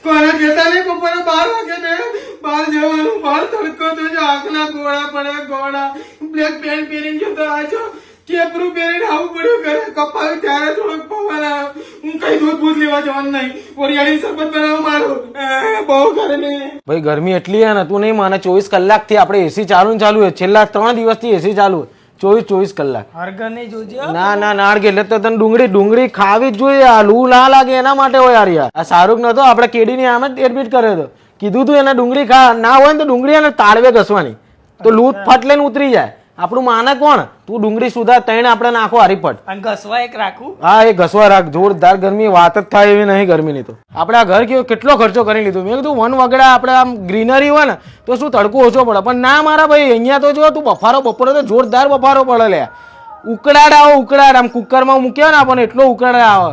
કોને કહેતા નહીં બપોરે 12 વાગે ને બહાર જવાનું, બહાર તડકો તો જો આંખના ગોળા પડે ગોળા. બ્લેક પેન્ટ પહેરીને જતો આજો, કેપરું પહેરીને આવું પડ્યું કરે. કપાયું ત્યારે થોડોક પવન આવ્યો. હું કઈ દૂધ લેવા જવાનું નહીં, વરિયાળી શરબત બનાવવા મારું. બહુ કરે ને ભાઈ ગરમી એટલી હે ને તું નહીં માને. 24 કલાકથી આપણે એસી ચાલુ ને ચાલુ છે. છેલ્લા 3 દિવસથી એસી ચાલુ 24 કલાક. ના ના નાળ એટલે તો તને ડુંગળી ખાવી જ જોઈએ. આ લૂ ના લાગે એના માટે હોય યાર. યાર આ શાહરૂખ નતો આપણે કેડીની આમ જ એડમિટ કર્યો હતો. કીધું તું એને ડુંગળી ખા, ના હોય ને તો ડુંગળી એને તાળવે ઘસવાની તો લૂટ ફટ લઈને ઉતરી જાય. આપણું માને કોણ? તું ડુંગળી સુધા તઈને આપણે નાખો હારીપટ. હા એ ઘસવા રાખ. જોરદાર ગરમી વાત જ થાય એવી નહીં ગરમીની. તો આપણે આ ઘર કેટલો ખર્ચો કરી લીધો. મેં કીધું વન વગડા આપણે આમ ગ્રીનરી હોય ને તો શું તડકો ઓછો પડે, પણ ના મારા ભાઈ અહીંયા તો જો તું બપોરે તો જોરદાર બફારો પડે લે. ઉકળાટ આવે ઉકળાટ. આમ કુકરમાં મૂક્યો ને આપણને એટલો ઉકળાટ આવે.